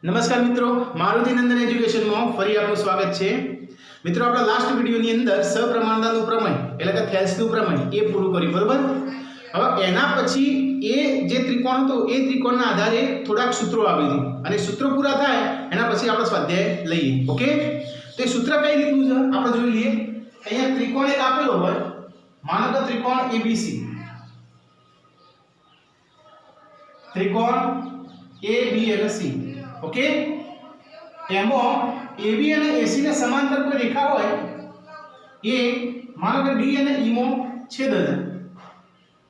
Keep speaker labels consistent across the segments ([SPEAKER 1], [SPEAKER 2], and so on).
[SPEAKER 1] નમસ્કાર મિત્રો, મારુતિ નંદન એજ્યુકેશનમાં ફરી આપનું સ્વાગત છે। મિત્રો, આપણા લાસ્ટ વિડિયોની અંદર સપ્રમાણતાનું પ્રમેય એટલે કે થેલ્સનું પ્રમેય એ પૂરું કર્યું, બરોબર। હવે એના પછી એ જે ત્રિકોણ હતો એ ત્રિકોણના આધારે થોડાક સૂત્રો આવી છે અને સૂત્રો પૂરા થાય એના પછી આપણે સ્વાધ્યાય લઈએ, ઓકે। તો એ સૂત્ર કઈ રીતનું છે આપણે જોઈ લઈએ। અહીંયા ત્રિકોણ એક આપેલો હોય, માનો કે ત્રિકોણ ABC, ત્રિકોણ AB અને C, ओके। एमो AB અને AC ને સમાંતર કોઈ રેખા હોય એ માનો કે D અને E માં છેદ છે,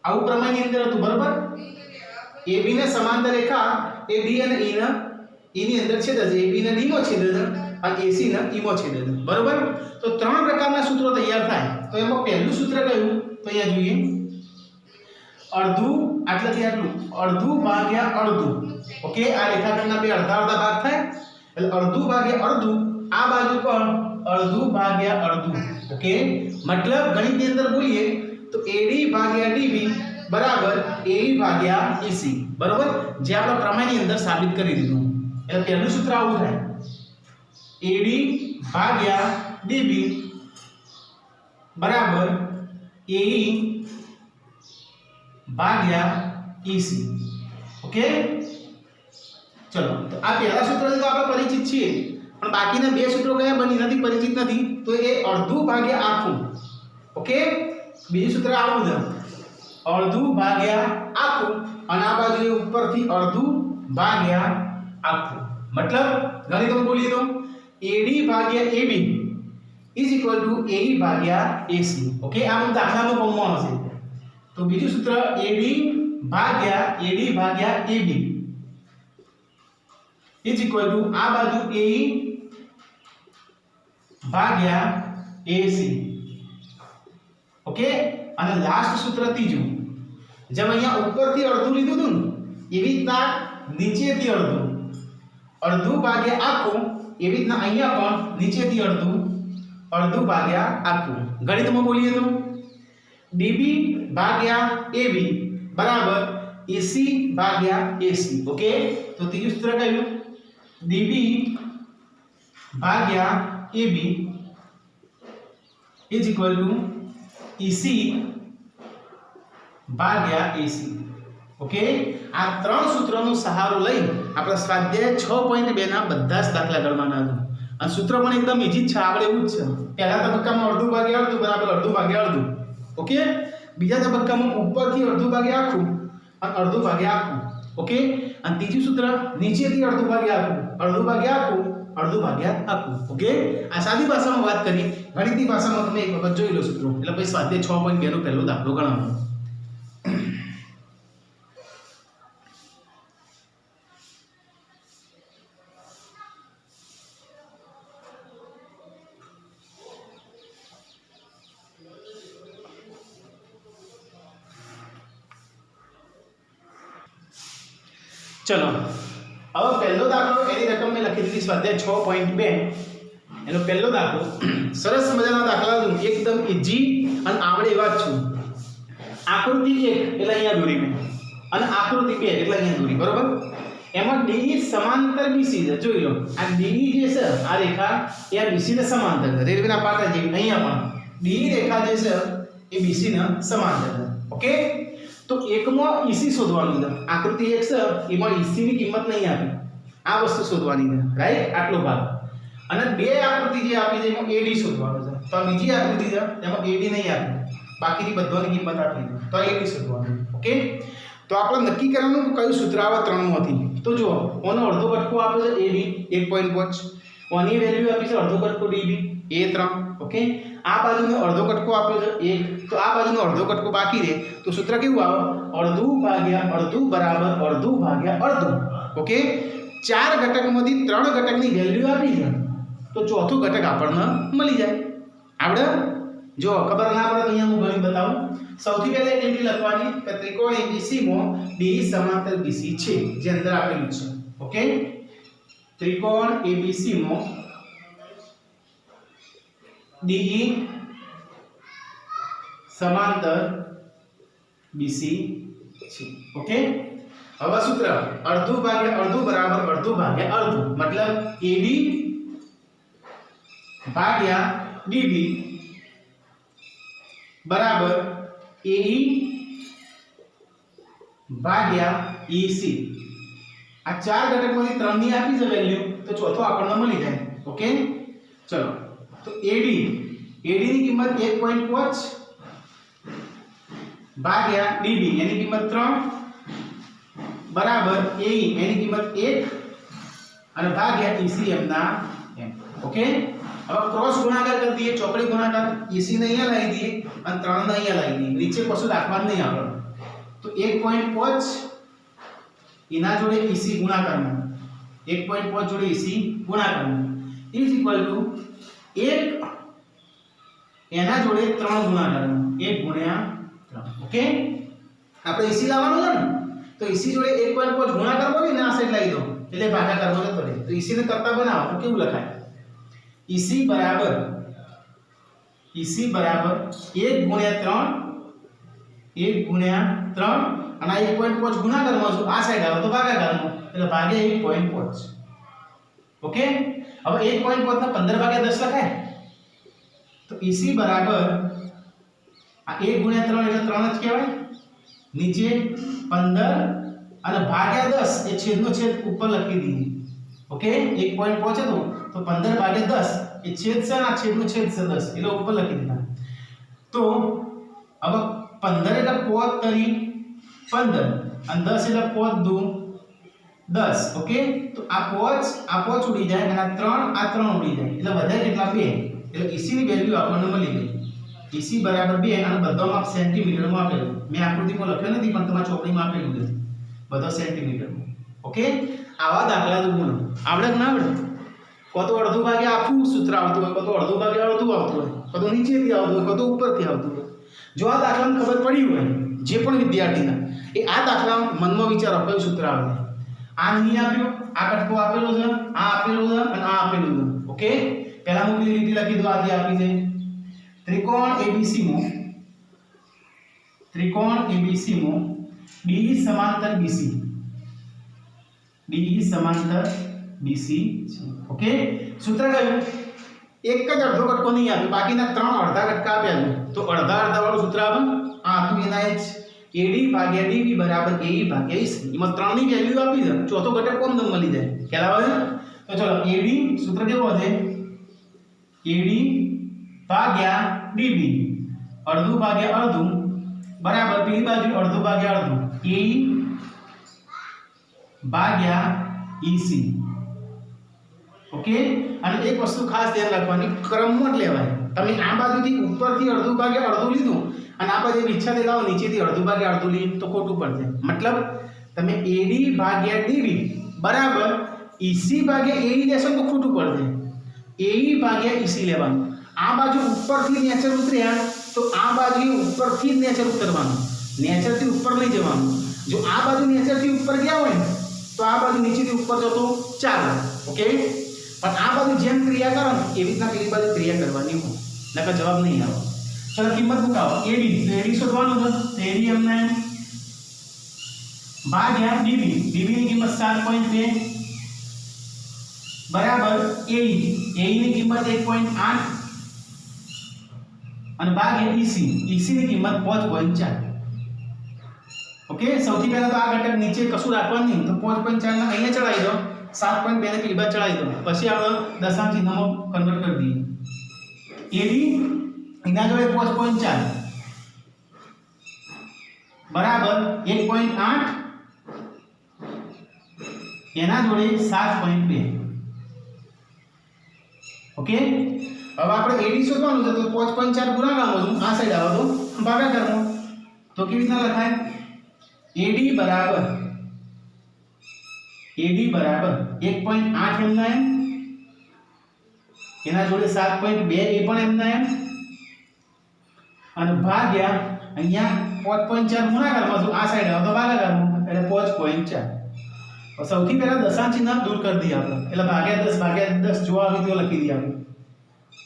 [SPEAKER 1] આવું પ્રમેયની અંદર હતું, બરાબર। AB ને સમાંતર રેખા એ D અને E ની અંદર છેદ છે, AB ને D માં છેદ છે અને AC ને E માં છેદ છે, બરાબર। તો ત્રણ પ્રકારના સૂત્રો તૈયાર થાય। તો એમાં પહેલું સૂત્ર કયું તો અહીંયા જોઈએ, અડધું આટલાથી આટલું અડધું ભાગ્યા અડધું, ઓકે। આ રેખાખંડના બે અડધા અડધા ભાગ થાય એટલે અડધું ભાગ્યા અડધું, આ બાજુ પણ અડધું ભાગ્યા અડધું, ઓકે। મતલબ ગણિતની અંદર બોલીએ તો AD ભાગ્યા DB બરાબર AE ભાગ્યા EC, બરાબર, જે આપણે પ્રમેયની અંદર સાબિત કરી દીધું। એટલે પહેલું સૂત્ર આવું થાય, AD ભાગ્યા DB બરાબર AE ભાગ્યા EC, ઓકે। चलो, तो आ पहला सूत्र तो આપણે પરિચિત છીએ, પણ બાકીના બે સૂત્રો કયા બની નથી, પરિચિત નથી, તો એ અડધું ભાગ્યા આખું, ઓકે। બીજું સૂત્ર આવું છે, અડધું ભાગ્યા આખું અને આ બાજુ ઉપરથી અડધું ભાગ્યા આખું, મતલબ ગણિતમાં બોલીએ તો AD ભાગ્યા AB AE ભાગ્યા AC, ઓકે। આ હું દાખલામાં ફોર્મમાં હશે। તો બીજું સૂત્ર AD ભાગ્યા AB આ બાજુ AE ભાગ્યા AC, ઓકે। અને લાસ્ટ સૂત્ર ત્રીજું, જેમ અહીંયા ઉપરથી અડધું લીધું હતું ને એવી રીતના નીચેથી અડધું, અડધું ભાગ્યા આખું, એવી રીતના અહીંયા પણ નીચેથી અડધું, અડધું ભાગ્યા આખું। ગણિતમાં બોલીએ તો DB ભાગ્યા AB બરાબર AC ભાગ્યા AC, ઓકે। તો ત્રીજું સૂત્ર કયું, DB ભાગ્યા AB EC ભાગ્યા AC, ઓકે। આ ત્રણ સૂત્રોનો સહારો લઈ આપણે સ્વાધ્યાય 6.2 ના બધા જ દાખલા ગણવાના છે અને સૂત્ર પણ એકદમ ઈઝી જ છે, આપણે એવું જ છે। પહેલા તબક્કામાં અડધું ભાગ્યા અડધું બરાબર અડધું ભાગ્યા અડધું, ઓકે। બીજા તબક્કામાં ઉપરથી અડધું ભાગ્યા આખું અને અડધું ભાગ્યા આખું, ઓકે। અને ત્રીજું સૂત્ર નીચેથી અડધું ભાગ્યા આખું, અડધું ભાગ્યા આખું, અડધું ભાગ્યા આખું, ઓકે। આ સાદી ભાષામાં વાત કરી, ગણિતની ભાષામાં તમે એક વખત જોઈ લો સૂત્રો, એટલે પછી સ્વાધ્યાય 6.2 નો પહેલો દાખલો ગણવાનો। चलो, अब पहलो दाखलो एनी रकम में लखी दी स्वाध्याय 6.2 एनो पहलो दाखलो सरस मजाना दाखला दूं, एकदम इजी અને આવડે એવા જ છું। આકૃતિ 1 એટલે અહીંયા દોરી મેં અને આકૃતિ 2 એટલે અહીંયા દોરી, બરોબર। એમાં DE સમાંતર BC છે, જોઈ લો આ DE જે છે આ રેખા એ આ BC ને સમાંતર છે, રેલવેના પાટા જેવી। અહીંયા પણ DE રેખા જે છે એ BC ને સમાંતર છે, ઓકે। तो एक में EC शोधवानी है, आकृति 1 છે એમાં EC ની કિંમત નહીં આપી, આ વસ્તુ શોધવાની છે, રાઈટ। આટલો ભાગ અને બે આકૃતિ જે આપી છે એમાં AD શોધવાનો છે, તો બીજી આકૃતિ છે એમાં AD નહીં આપી, બાકીની બધાની કિંમત આપી છે, તો AD શોધવાનું, ઓકે। તો આપણે નક્કી કરવાનું કે કયું સૂત્ર આવે ત્રણમાંથી। તો જો ઓનો અડધો કટકો આપે છે AD 1.5, ઓની વેલ્યુ આપી છે અડધો કટકો DB A3, ઓકે। આ બાજુનો અડધો કટકો આપ્યો છે 1, તો આ બાજુનો અડધો કટકો બાકી રહે, તો સૂત્ર કેવું આવે, અડધું ભાગ્યા અડધું બરાબર અડધું ભાગ્યા અડધું, ઓકે। ચાર ઘટકમાંથી ત્રણ ઘટકની વેલ્યુ આપી છે તો ચોથો ઘટક આપણને મળી જાય। આપણે જો ખબર ના પડે તો અહીંયા હું ગણી બતાવું। સૌથી પહેલા એક લીટી લખવાની કે ત્રિકોણ ABC માં DE સમાંતર BC છે, જે અંદર આપેલું છે, ઓકે। ત્રિકોણ ABC માં DE समांतर BC છે, ઓકે। હવે સૂત્ર અડધું ભાગ્યા અડધું બરાબર અડધું ભાગ્યા અડધું, મતલબ AD ભાગ્યા DB બરાબર AE ભાગ્યા EC. આ ચાર ઘટકમાંથી ત્રણ ની આપી છે વેલ્યુ, તો ચોથો આપણને મળી જાય. ઓકે, ચલો તો AD ની કિંમત 1.5 ભાગ્યા DB એની કિંમત 3 બરાબર AE એની કિંમત 1 અને ભાગ્યા EC એમના એમ. ઓકે, હવે ક્રોસ ગુણાકાર કરી દઈએ, ચોકડી ગુણાકાર. EC ને અહીંયા લાવી દઈએ અને 3 ને અહીંયા લાવી દઈએ, નીચે કશું રાખવાનું નહીં આપણે. તો 1.5 એના જોડે EC ગુણાકારમાં 1.5 જોડે EC ગુણાકારમાં ઇઝ ઇક્વલ ટુ 1 એના જોડે 3 ગુણાકારમાં 1 ગુણ્યા 3. ઓકે, આપણે EC લાવવાનું છે ને, તો EC જોડે 1.5 ગુણાકાર કરી ને આ સાઈડ લાવી દો એટલે ભાગાકાર માં જતો રહે. તો EC ને કરતા બનાવો તો કેવું લખાય? EC બરાબર 1 ગુણ્યા 3 અને આ 1.5 ગુણાકારમાં જો આ સાઈડ આવે તો ભાગાકારમાં એટલે ભાગ્યા 1.5. ઓકે, હવે 1.5 ને 15 ભાગ્યા 10 લખાય. તો EC બરાબર આ 1 ગુણ્યા 3 એટલે 3 જ કહેવાય, નીચે 15 અને ભાગ્યા 10 એ છેદનો છેદ ઉપર લખી દઈએ. ઓકે, 1.5 હતો તો 15 ભાગ્યા 10 એ છેદ છે, આ છેદનો છેદ છે 10 એટલે ઉપર લખી દીધા. તો હવે 15 એટલે 5 તરી 15 અને 10 એટલે 5 દુ 10. ઓકે, તો આ 5 ઉડી જાય અને આ 3 ઉડી જાય એટલે વધારે કેટલા 2. એટલે EC ની વેલ્યુ આપણને મળી ગઈ. EC બરાબર 2 અને બધો માપ સેન્ટીમીટરમાં આપેલું. મેં આકૃતિમાં લખ્યો નથી પણ તમારા ચોપડીમાં આપેલું છે બધો સેન્ટીમીટરમાં. ઓકે, આવા દાખલા તો બોલો આવડે કે ના આવડે? કતો અડધું ભાગે આખું સૂત્ર આવતું હોય, કતો અડધું ભાગે અડધું આવતું હોય, કતો નીચેથી આવતું હોય, કતો ઉપરથી આવતું હોય. જો આ દાખલાને ખબર પડી હોય જે પણ વિદ્યાર્થીના, એ આ દાખલા મનમાં વિચારો કયું સૂત્ર આવે. આ નહીં આપ્યો, આ કટકો આપેલો છે, આ આપેલું છે અને આ આપેલું છે. ઓકે, પહેલા મૂકેલી લીટી લખી દો, આથી આપી છે ત્રિકોણ ABC માં DE સમાંતર BC છે. ઓકે, સૂત્ર કયું? એક જ અડધો કટકો નહીં આપ્યો, બાકીના 3 અડધા કટકા આપ્યા છે. તો અડધા વાળું સૂત્ર આવે આ હતું એના જ AD ભાગ્યા DB બરાબર AE ભાગ્યા EC. એમાં 3 ની વેલ્યુ આપી છે, ચોથો ઘટક કોમ તમને મળી જાય. ખ્યાલ આવે? તો ચલો AD સૂત્ર કેવું હશે? AD ભાગ્યા DB અડધું ભાગ્યા અડધું બરાબર પેલી બાજુ અડધું ભાગ્યા અડધું AE ભાગ્યા EC. ઓકે, અને એક વસ્તુ ખાસ ધ્યાન રાખવાની, ક્રમમાં જ લેવાય. તમે આ બાજુથી ઉપરથી અડધું ભાગ્યા અડધું લીધું અને આ બાજુ ઈચ્છાથી લાવો નીચેથી અડધું ભાગ્યા અડધું લીધું તો ખોટું પડશે. મતલબ તમે AD ભાગ્યા DB બરાબર EC ભાગ્યા AE લેશો તો ખોટું પડશે. AE ભાગ્યા EC લેવાનું. આ બાજુ ઉપરથી નેચર ઉતર્યા તો આ બાજુ ઉપરથી જ નેચર ઉતરવાનું, નેચરથી ઉપર નહીં જવાનું. જો આ બાજુ નેચરથી ઉપર ગયા હોય તો આ બાજુ નીચેથી ઉપર જતો ચાલે. ઓકે, પણ આ બાજુ જેમ ક્રિયા કરો ને એવી રીતના પેલી બાજુ ક્રિયા કરવાની હોય, નકર જવાબ નહીં આવે. ચલો કિંમત મૂકાવો. AD તો AD શોધવાનું છે, તો AD એમને ભાગ્યા DB ની કિંમત 7.2 બરાબર AE ની કિંમત 1.8 અને ભાગ્યા EC ની કિંમત 5.4. ઓકે, સૌથી પહેલા તો આ ઘટક નીચે કશું રાખવાનું નહીં, તો 5.4 ને અહીંયા ચડાવી દો, 7.2 ને પેલી બાજુ ચડાવી દો, પછી આપણે દશાંશ ચિહ્નમાં કન્વર્ટ કરી દઈએ. AD એના જોડે 5.4 બરાબર 1.8 એના જોડે 7.2. ઓકે, હવે આપણે AD શોધવાનું છે, તો 5.4 ગુણાકારમાં આ સાઈડ આવે તો ભાગાકારમાં. તો કેવી રીતના લખાય? AD બરાબર 1.8 એમના એમ, એના જોડે 7.2 એ પણ એમના એમ, અને ભાગ્યા અહીંયા 5.4 ગુણાકારમાં જો આ સાઈડ આવે તો ભાગાકારમાં એટલે 5.4. સૌથી પહેલા દશાંશ ચિહ્ન દૂર કરી દઈએ આપણે, એટલે ભાગ્યા 10 જો આવી તો લખી દઈએ આપણે.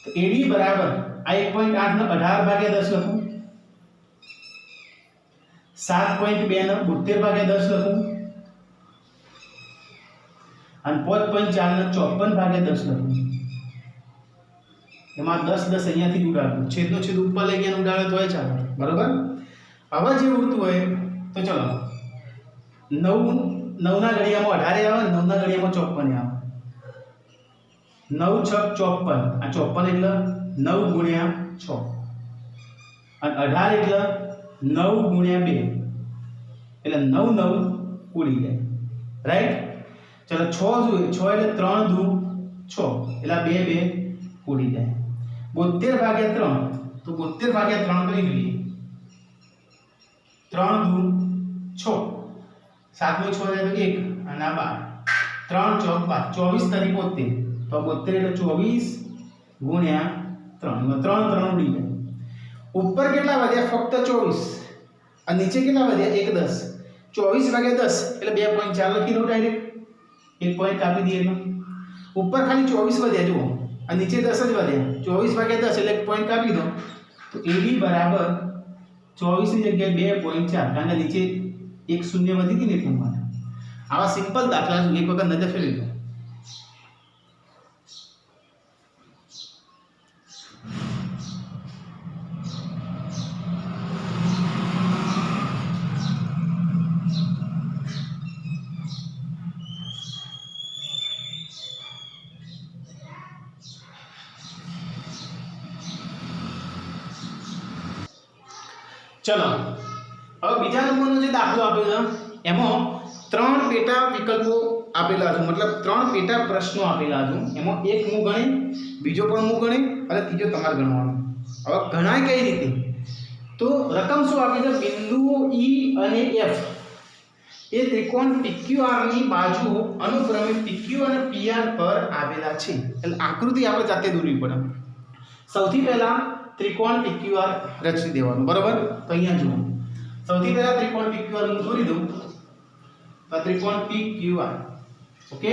[SPEAKER 1] તો AD બરાબર આ 1.8 ને 18 ભાગ્યા 10 લખું, 7.2 ને 72 ભાગ્યા 10 લખું અને 5.4 ને 54 ભાગ્યા 10 લખું. એમાં 10 10 અહીંયાથી ઉડાડું, છેદનો છેદ ઉપર લઈ ગયા ઉડાડે તોય ચાલે, બરોબર. હવે જે ઉડતું હોય તો ચલો 9 ના ઘડિયામાં 18 આવે, 9 ના ઘડિયામાં 54 આવે. 9 6 54, આ 54 એટલે 9 ગુણ્યા 6 અને 18 એટલે 9 ગુણ્યા 2 એટલે 9 9 ઉડી જાય, રાઈટ. ચલો 6 જોઈએ, 6 એટલે 3 દુ 6 એટલે 2 2 ઉડી જાય. 72 ભાગ્યા 3 તો 72 ભાગ્યા 3 કરી લઈએ. 3 દુ 6, 7 6 એટલે 1 અને આ 12, 3 4 5, 24 તારી 72, તો 72 એટલે 24 ગુણ્યા 3 એમાં 3 3 ઉડી જાય. ઉપર કેટલા વધ્યા? ફક્ત 24 અને નીચે કેટલા વધ્યા? 1 10. 24 ભાગ્યા 10 એટલે 2.4 લખી દો ડાયરેક્ટ, 1 પોઈન્ટ કાપી દઈએ એટલે. ઉપર ખાલી 24 વધ્યા જુઓ અને નીચે 10 જ વધ્યા. 24 ભાગ્યા 10 એટલે 1 પોઈન્ટ કાપી દો, તો AB બરાબર 24 ની જગ્યાએ 2.4, કારણ કે નીચે એક શૂન્ય વધી હતી ને એટલા માટે. આવા સિમ્પલ દાખલા એક વખત નજર ફેરવી દો. ચલો હવે બીજા નંબરનો જે દાખલો આપ્યો છે એમાં 3 પેટા વિકલ્પો આપેલા છે, મતલબ 3 પેટા પ્રશ્નો આપેલા છે. એમાં એક હું ગણી, બીજો પણ હું ગણી અને ત્રીજો તમારે ગણવાનો. હવે ગણાય કઈ રીતે? તો રકમ શું આપી છે? બિંદુઓ E અને F એ ત્રિકોણ PQR ની બાજુઓ અનુક્રમે PQ અને PR પર આવેલા છે. એટલે આકૃતિ આપણે જાતે દોરવી પડે. સૌથી પહેલા ત્રિકોણ PQR રચી દેવાનું, બરોબર. તો અહીંયા જુઓ, સૌથી પહેલા ત્રિકોણ PQR હું દોરી દઉં. તો ત્રિકોણ PQR, ઓકે,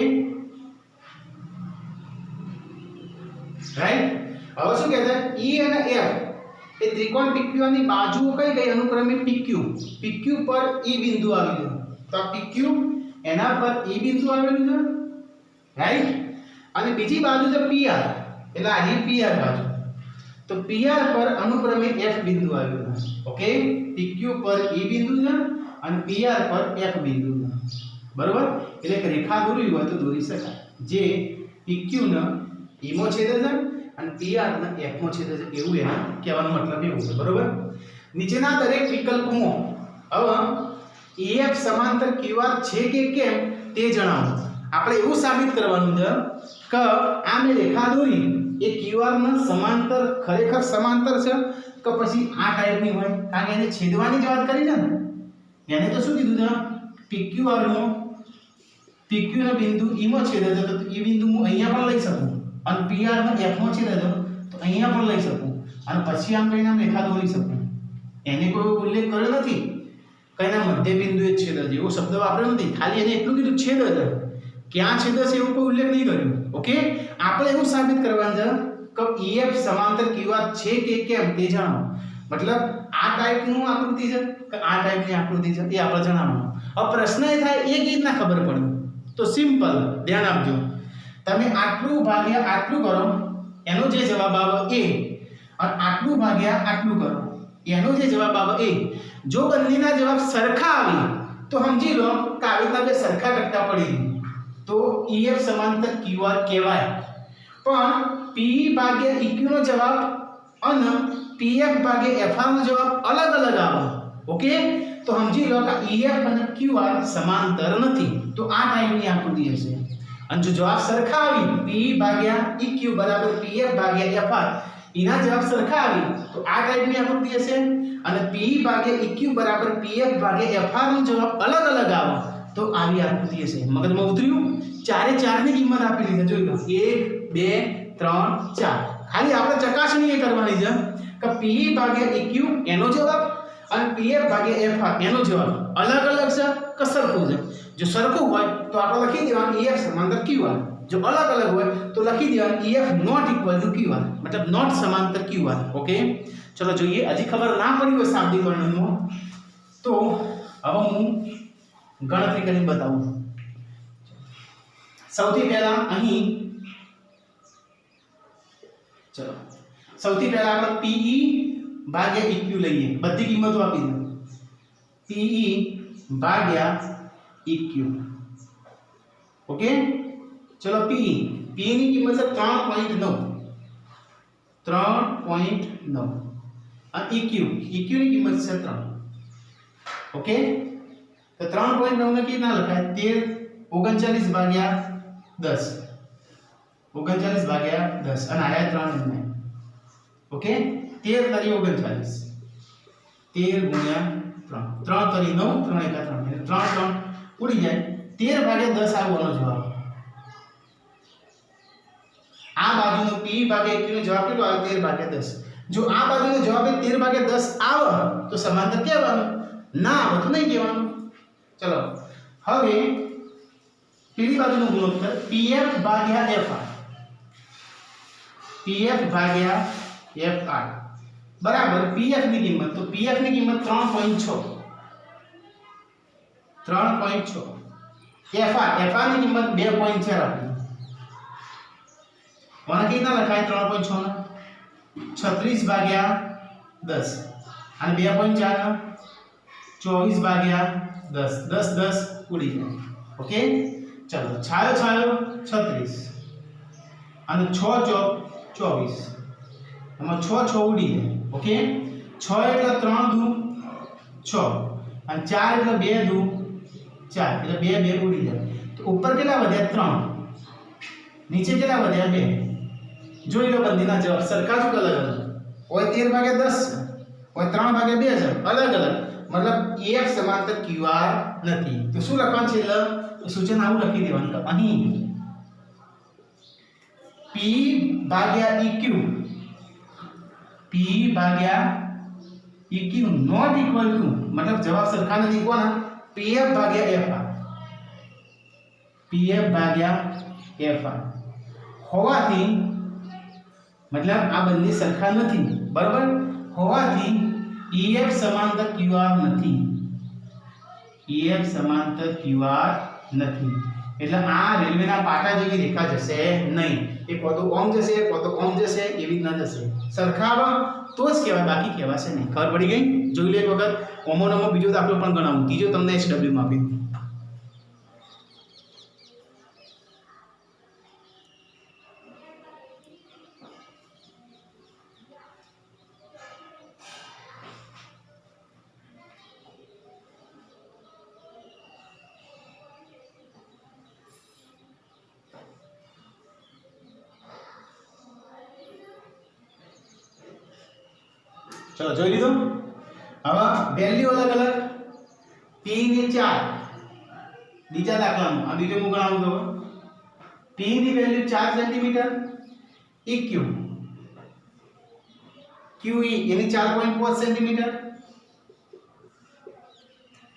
[SPEAKER 1] રાઈટ. હવે શું કહે છે? E અને F એ ત્રિકોણ PQR ની બાજુઓ કઈ કઈ? અનુક્રમે PQ પર E બિંદુ આવેલું. તો આ PQ એના પર E બિંદુ આવેલું છે, રાઈટ. અને બીજી બાજુ છે PR, એટલે આ PR બાજુ. તો PR પર અનુક્રમે F બિંદુ આવેલું છે, ઓકે. PQ પર E બિંદુ છે અને PR પર F બિંદુ છે, બરોબર. એટલે એક રેખા દોરવી હોય તો દોરી શકાય, જે PQ ને E માં છેદે છે અને PR ને F માં છેદે છે, એવું એનો કહેવાનો મતલબ એવું છે, બરોબર. નીચેના દરેક વિકલ્પમાં હવે EF સમાંતર QR છે કે કેમ તે જણાવો. આપણે એવું સાબિત કરવાનું છે કે આ મેં રેખા દોરી એ QR ના સમાંતર ખરેખર સમાંતર છે કે પછી આ ટાઈપની હોય, કારણ કે એને છેદવાની જ વાત કરી છે ને. એને તો શું કીધું છે? PQR નો PQ ના બિંદુ E માં છેદે છે, તો E બિંદુ હું અહીંયા પણ લઈ શકું અને PR માં F માં છેદે છે તો અહીંયા પણ લઈ શકું અને પછી આમ કઈને આમ રેખા દોરી શકું. એને કોઈ ઉલ્લેખ કર્યો નથી કઈના મધ્ય બિંદુએ છેદે છે એવો શબ્દ વાપર્યો નથી, ખાલી એને એટલું કીધું છેદે છે. ક્યાં છેદે છે એવું કોઈ ઉલ્લેખ નહીં કર્યો, ઓકે. આપણે એવું સાબિત કરવાનું છે કે EF સમાંતર QR છે કે કેમ તે જણાવો. મતલબ આ ટાઈપનું આકૃતિ છે કે આ ટાઈપની આકૃતિ છે એ આપણે જણાવવાનું. હવે પ્રશ્ન એ થાય એક રીતના ખબર પડે તો સિમ્પલ ધ્યાન આપજો. તમે આટલું ભાગ્યા આટલું કરો એનો જે જવાબ આવે A, અને આટલું ભાગ્યા આટલું કરો એનો જે જવાબ આવે A. જો બંનેના જવાબ સરખા આવે તો સમજી લો કે આવી રીતના બે સરખા કટકા પડી તો EF સમાંતર QR કહેવાય. પણ PE ભાગ્યા EQ નો જવાબ અને PF ભાગ્યા FR નો જવાબ અલગ અલગ આવે, ઓકે. તો સમજી લો કે EF અને QR સમાંતર નથી, તો આ ટાઈપની આકૃતિ હશે. અને જો જવાબ સરખા આવી PE ભાગ્યા EQ બરાબર PF ભાગ્યા FR એના જવાબ સરખા આવી તો આ ટાઈપની આકૃતિ હશે. અને PE ભાગ્યા EQ બરાબર PF ભાગ્યા FR નો જવાબ અલગ અલગ આવે તો આવી આકૃતિ હશે. મગજમાં ઉતર્યું? ચારે ચારની કિંમત આપેલી છે, જોઈ લો 1 2 3 4. ખાલી આપણે ચકાસણી એ કરવાની છે કે PE ભાગ્યા EQ એનો જવાબ અને PF ભાગ્યા FR એનો જવાબ અલગ અલગ છે કે સરખું છે. જો સરખું હોય તો આપણે લખી દેવાનું EF સમાંતર QR, જો અલગ અલગ હોય તો લખી દેવાનું EF not equal to QR, મતલબ નોટ સમાંતર QR, ઓકે. ચલો જોઈએ, હજી ખબર ના પડી હોય શાબ્દિક વર્ણનમાં તો હવે હું ગણતરી કરીને બતાવું. સૌથી પહેલા અહીં ચલો સૌથી પહેલા આપણે PE ભાગ્યા EQ લઈએ, બધી કિંમતો આપી દો. PE ભાગ્યા EQ. ઓકે, ચલો PE ની કિંમત છે 3.9. 3.9 અને EQ ની કિંમત છે 3. ઓકે, તો 3.9 ને કેટલા લખાય? 39 ભાગ્યા 10. 39 ભાગ્યા 10 અને આયા 3 ને. ઓકે, 13 તારી 39. 13 ગુણ્યા 3. 3 તારી 9, 3 એકા 3. એટલે 3 ઉડી જાય. 13 ભાગ્યા 10 આવવાનો જવાબ. આ બાજુનો P ભાગ્યા EQ નો જવાબ કેટલો આવે? 13 ભાગ્યા 10. જો આ બાજુનો જવાબ 13 ભાગ્યા 10 આવે તો સમાંતર કહેવાનું, ના આવે તો નહીં કહેવાનું. ચલો હવે પેલી બાજુનો ગુણોત્તર PF ભાગ્યા FR. PF ભાગ્યા FR બરાબર PF ની કિંમત, તો PF ની કિંમત 3.6. 3.6. FR ની કિંમત 2.4 આપી. કોના કેટલા લખાય? 3.6 ના 36 ભાગ્યા 10 અને 2.4 ના 24 ભાગ્યા 10. 10 ઉડી જાય. ઓકે, ચલો છાયો 36 અને 6 ચોક 24. એમાં 6 ઉડી જાય. ઓકે, 6 એટલે 3 દુ 6 અને 4 એટલે 2 દુ 4 એટલે 2 ઉડી જાય. તો ઉપર કેટલા વધ્યા? 3. નીચે કેટલા વધ્યા? 2. જોઈ લો બંધીના જવાબ સરખા જ અલગ અલગ. હોય 13 ભાગ્યા 10 હોય 3 ભાગ્યા 2 છે, અલગ અલગ. મતલબ EF સમાંતર QR નથી. તો શું લખવાનું છે? એટલે સૂચન આવું લખી દેવાનું કે અહીં P ભાગ્યા EQ નોટ ઇક્વલ ટુ, મતલબ જવાબ સરખા નથી કોના? PF ભાગ્યા FR. PF ભાગ્યા FR હોવાથી, મતલબ આ બંને સરખા નથી, બરાબર? હોવાથી EF સમાંતર QR નથી. EF સમાંતર QR નથી. એટલે આ રેલવેના પાટા જેવી રેખા જશે નહીં. એ કો તો ઓમ જશે, કો તો ઓમ જશે, એવી રીતના જશે. સરખાવા તો જ કહેવાય, બાકી કહેવાશે નહીં. ખબર પડી ગઈ? જોઈ લે એક વખત. ઓમોનોમો બીજો દાખલો પણ ગણાવું, ત્રીજો તમને SW માં આપી. ચલો જોઈ લીધું. હવે વેલ્યુ અલગ અલગ. P ની 4 બીજા દાખલામાં, આ બીજો હું ગણાવું તો P ની વેલ્યુ 4 સેન્ટીમીટર, EQ QE એની 4.5 સેન્ટીમીટર.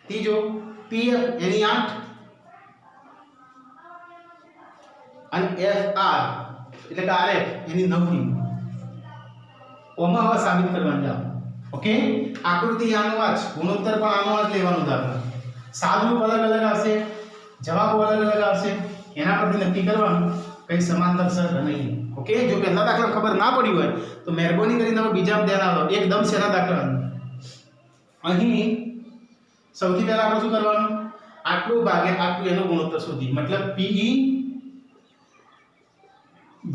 [SPEAKER 1] ત્રીજો PF એની 8 અને FR એટલે કે RF એની 9 ની. ઓમાં હવે સાબિત કરવાનું જાવ. ઓકે, આકૃતિ આનો વાંચ, ગુણોત્તર પણ આનો જ લેવાનું દાખલો. સાદુરૂપ અલગ અલગ આવશે, જવાબો અલગ અલગ આવશે, એના પરથી નક્કી કરવાનું કઈ સમાંતર છે કે નહીં. ઓકે, જો પહેલા દાખલા ખબર ના પડી હોય તો મહેરબાની કરીને તમે બીજામાં ધ્યાન આપો. એકદમ સેના દાખલા. અહીં સૌથી પહેલા આપણે શું કરવાનું? આટલું ભાગ્યા આટલું એનો ગુણોત્તર શોધી. મતલબ PE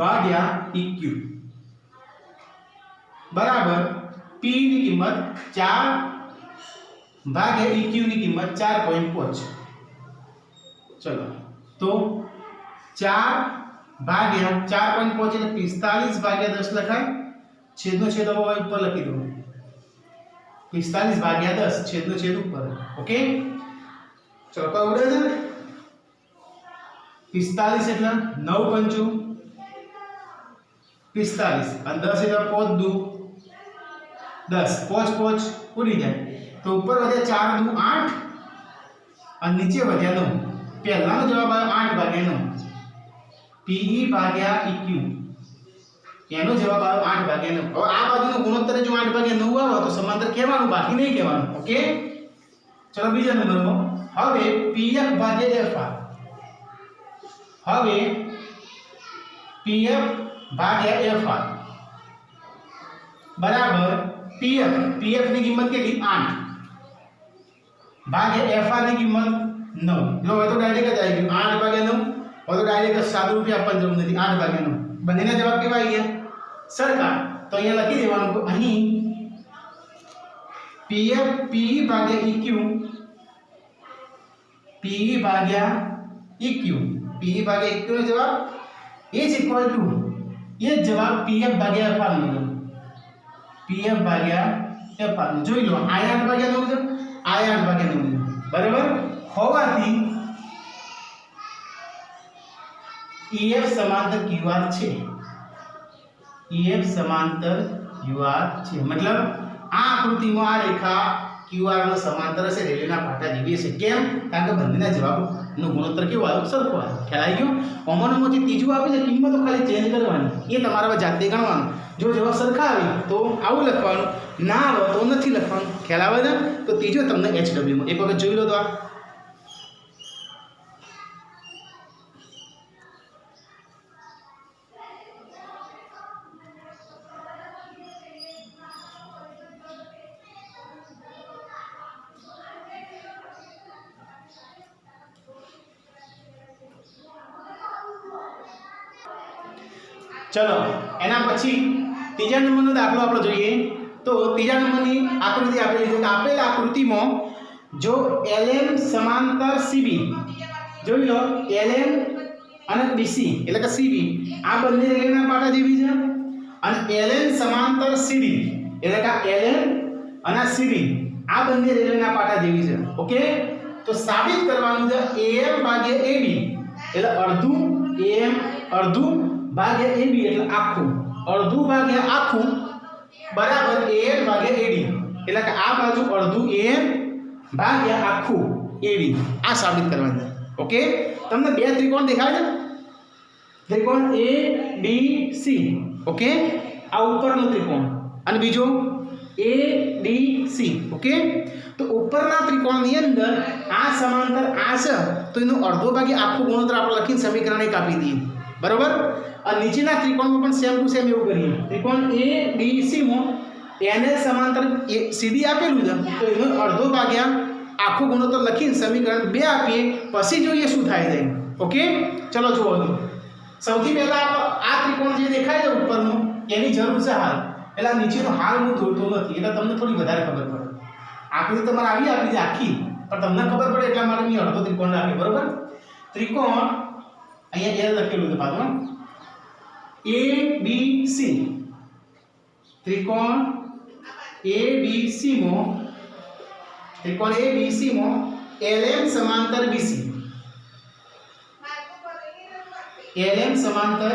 [SPEAKER 1] ભાગ્યા EQ બરાબર P ની કિંમત 4 ભાગ્યા EQ ની કિંમત 4.5. ચલો તો 4 ભાગ્યા 4.5 એટલે 45 ભાગ્યા 10 લખાય. છેદનો છેદ હવે ઉપર લખી દો. 45 ભાગ્યા 10 છેદનો છેદ ઉપર. ઓકે, ચલો કઈ ઉડે છે? 45 એટલે 9 પંચું 45 અને 10 એટલે 5 દુ 10. 5 ઉડી જાય. તો ઉપર વધ્યા 4 દુ 8 અને નીચે વધ્યા 9. પહેલાનો જવાબ આવ્યો 8 ભાગ્યા 9. PE ભાગ્યા EQ એનો જવાબ આવ્યો 8 ભાગ્યા 9. હવે આ બાજુનો ગુણોત્તર જો 8 ભાગ્યા 9 આવે તો સમાંતર કહેવાનું, બાકી નહીં કહેવાનું. ઓકે, ચલો બીજા નંબરમાં હવે PF ભાગ્યા FR. હવે પીએફ ભાગ્યા એફઆર બરાબર પીએફ ની કિંમત કેટલી 8 ભાગ્યા એફઆર ની કિંમત 9 જો હવે તો ડાયરેક્ટ જ આવી ગયું 8 ભાગ્યા 9 હવે તો ડાયરેક્ટ 7 રૂપિયા આપવાની જરૂર નથી 8 ભાગ્યા 9 બંનેના જવાબ કેવા આવી ગયા સરખા તો અહીંયા લખી દેવાનું કે અહીં પીએફ પી ભાગ્યા ઇક્યુ પી ભાગ્યા ઇક્યુ નો જવાબ ઇઝ ઇક્વલ ટુ ये जवाब पीएफ भाग्या एफआर નો पीएफ भाग्या एफआर જોઈ લો આ 8 ભાગ્યા 9 છે આ 8 ભાગ્યા 9 બરાબર હોવાથી EF સમાંતર QR છે EF સમાંતર QR છે મતલબ આ આકૃતિમાં આ રેખા QR નો સમાંતર હશે રેલવેના પાટા જેવી હશે કેમ કારણ કે બંનેના જવાબનો ગુણોત્તર કેવો આવ્યો સરખો આવ્યો ખ્યાલ આવી ગયો ઓમનોમાં જે ત્રીજું આપે છે કિંમતો ખાલી ચેન્જ કરવાની એ તમારા જાતે ગણવાનું જો જવાબ સરખા આવે તો આવું લખવાનું ના આવે તો નથી લખવાનું ખ્યાલ આવે છે તો ત્રીજો તમને HW માં એક વખત જોઈ લો તો આ चलो एना पछी तीजा नंबरनो दाखलो आपणे जोईए तो तीजा नंबरनी आकृति आपेली छे के आपेल आकृतिमां जो LM समांतर CB जोई लो LM અને BC એટલે કે CB આ બંને રેખાના પાટા જેવી છે અને LN समांतर CD એટલે કે LN અને CD આ બંને રેખાના પાટા જેવી છે ઓકે તો સાબિત કરવાનું છે AM ભાગ્યા AB એટલે અડધું AM અડધું भाग्य AB એટલે આખું અડધું ભાગ્યા આખું બરાબર AN ભાગ્યા AD એટલે કે આ બાજુ અડધું AN ભાગ્યા આખું AD આ સાબિત કરવાનું છે ઓકે તમને બે ત્રિકોણ દેખાય છે ત્રિકોણ ABC ઓકે આ ઉપરનો ત્રિકોણ અને બીજો ADC ઓકે તો ઉપરના ત્રિકોણની અંદર આ સમાંતર આ છે તો એનો અડધો ભાગ્યા આખું ગુણોત્તર આપણે લખીને સમીકરણ એક આપી દઈએ બરાબર और नीचेना त्रिकोण में सेम टू सेम एवं करिए त्रिकोण ABC में NL समांतर CD आपेलू है तो एनो अर्धो भाग्या आखो गुणोत्तर लखीने समीकरण 2 आपीए पछी जोईए शुं थाय छे ओके चलो जुओ तो सौथी पहला आ त्रिकोण जे देखाय छे उपरनो एनी जरूर छे हाल એટલે નીચેનો હાલ હું દોરતો નથી એટલે તમને થોડી વધારે ખબર પડે આકૃતિ તમારે આવી આપી છે આખી પણ તમને ખબર પડે એટલા માટે મેં અડધો ત્રિકોણ રાખ્યો બરોબર ત્રિકોણ અહીંયા એલ લખેલું છે પાછું ABC त्रिकोण ABC में त्रिकोण ABC में LM समांतर BC LM समांतर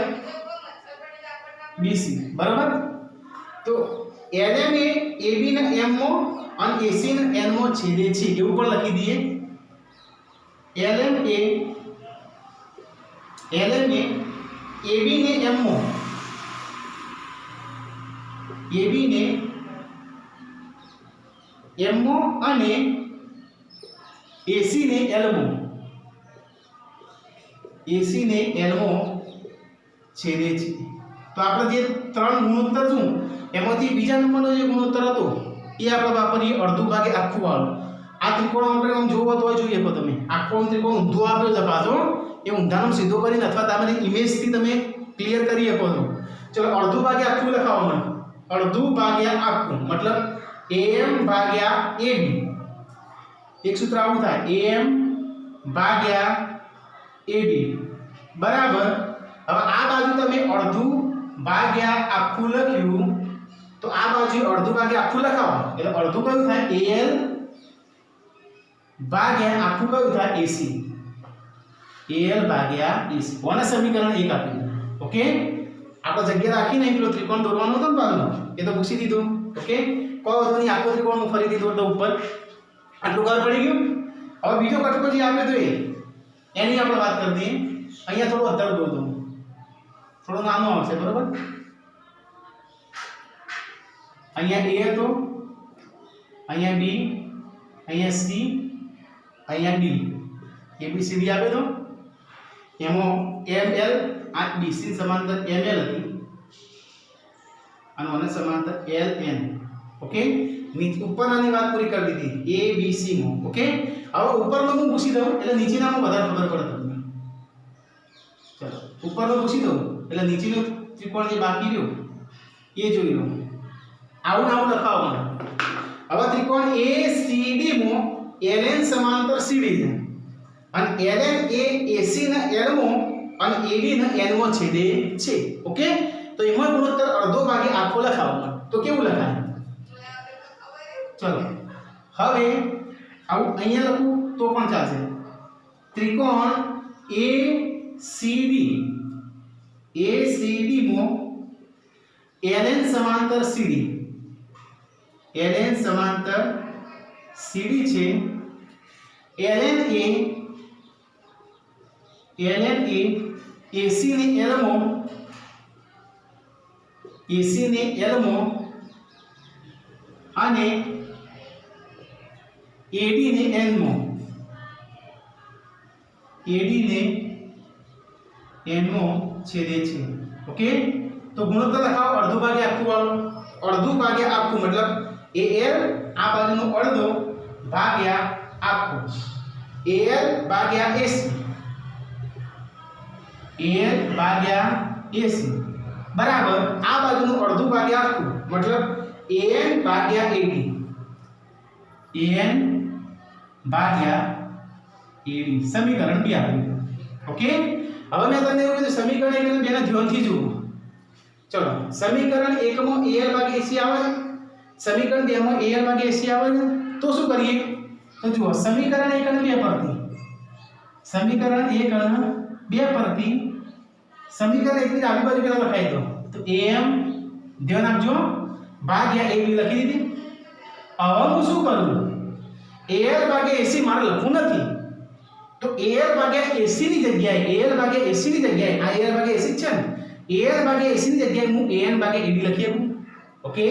[SPEAKER 1] BC बराबर तो LM ए AB ने M में और AC ने N में छेदे छे એવું પણ લખી દઈએ LM ए AB ने M में AB ने M में અને AC ने L में AC ने L में छेदे छे तो આપણે જે ત્રણ ગુણોત્તર છું એમાંથી બીજા નંબરનો જે ગુણોત્તર હતો એ આપણે વાપરીએ અડધું ભાગે આખું વાળો આ ત્રિકોણ આપણે આમ જોવો તો જોઈએ કો તમે આખો ત્રિકોણ ઊંધો આપેલો છે પાછો એ ઊંધાનો સીધો કરીને અથવા તમારી ઇમેજથી તમે ક્લિયર કરી શકો છો ચલો અડધું ભાગે આખું લખાવો મને અડધું ભાગ્યા આખું मतलब AM ભાગ્યા AB એક સૂત્ર આવું થાય AM ભાગ્યા AB બરાબર હવે આ બાજુ તમે અડધું ભાગ્યા આખું લખ્યું તો આ બાજુ અડધું ભાગ્યા આખું લખાવો એટલે અડધું કયું થાય AL ભાગ્યા આખું કયું થાય AC AL ભાગ્યા AC કોના સમીકરણ 1 આપી ઓકે આપણે જગ્યા રાખી નહીં પેલો ત્રિકોણ દોરવાનો હતો ને પાછો એ તો પૂછી દીધું ઓકે કોઈ વાંધો નહીં આખો ત્રિકોણ હું ફરીથી દોરતો ઉપર આટલું ખબર પડી ગયું હવે બીજો કટકો જે આપણે જોઈએ એની આપણે વાત કરી દઈએ અહીંયા થોડો અંતર દોર દઉં થોડો નાનો આવશે બરાબર અહીંયા A હતો અહીંયા B અહીંયા C અહીંયા D ABCD આપે તો એમાં ML આ BC ની સમાંતર ML હતી અને આને સમાંતર LN. ઓકે, નીચે ઉપરનાની વાત પૂરી કરી દીધી ABC માં. ઓકે, હવે ઉપરનો હું પૂછી દઉં એટલે નીચેનામાં વધારે ખબર પડે તમને. ચલો ઉપરનો પૂછી દઉં એટલે નીચેનો ત્રિકોણ જે બાકી રહ્યો એ જોઈ લો. આવું નામ લખાવો મને. હવે ત્રિકોણ ACD માં LN સમાંતર CD છે અને LN એ AC ના L માં અને AD ના N માં છેદે છે. ઓકે, તો એમાં ગુણોત્તર અડધો ભાગે આખો લખાવો મને. તો કેવું લખાય? ચલો હવે આવું અહીંયા લખું તો પણ ચાલશે. ત્રિકોણ ACD માં LN સમાંતર CD છે. LN એ AC ને L માં અને AD ને N માં છેદે છે. ઓકે, તો ગુણોત્તર લખાવો અડધો ભાગે આખું વાળો. અડધું ભાગે આખું મતલબ AL આ બાજુનો અડધો ભાગ્યા આખું. AL ભાગ્યા AC બરાબર આ બાજુનું અડધું ભાગ્યા આખું મતલબ AN ભાગ્યા AD. સમીકરણ 2 આપ્યું. ઓકે, હવે મેં તમને એવું કીધું સમીકરણ 1 અને 2 ના ધ્યાનથી જુઓ. ચલો સમીકરણ 1 માં AL ભાગ્યા AC આવે છે, સમીકરણ 2 માં AL ભાગ્યા AC આવે છે. તો શું કરીએ? તો જુઓ સમીકરણ 1 અને 2 પરથી સમીકરણ 1 અને 2 પરથી સમીકરણ 1 ની ડાબી બાજુ પેલા લખાઈ દો. તો AM ધ્યાન આપજો ભાગ્યા AB લખી દીધી. હવે હું શું કરું? AL ભાગ્યા AC મારે લખવું નથી. તો AL ભાગ્યા AC ની જગ્યાએ આ AL ભાગ્યા AC છે ને, AL ભાગ્યા AC ની જગ્યાએ હું AN ભાગ્યા AD લખી શકું. ઓકે,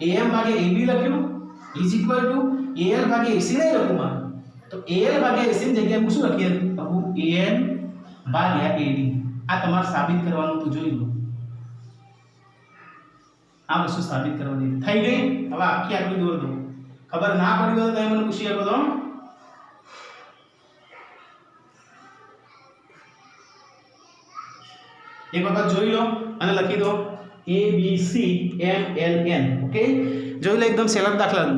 [SPEAKER 1] AM ભાગ્યા AD લખ્યું ઇઝ ઇક્વલ ટુ AL ભાગ્યા AC નહીં લખું મારે. તો AL ભાગ્યા AC ની જગ્યાએ હું શું લખી શકું? AN ભાગ્યા AD. આ તમારે સાબિત કરવાનું તો જોઈ લો. આ વસ્તુ સાબિત કરવાની થઈ ગઈ. હવે આખી આટલી દોર દો. ખબર ના પડી તો તમે મને પૂછી શકો તો. એક વખત જોઈ લો અને લખી દો ABCMLN. ઓકે, જોઈ લો એકદમ સહેલા દાખલા.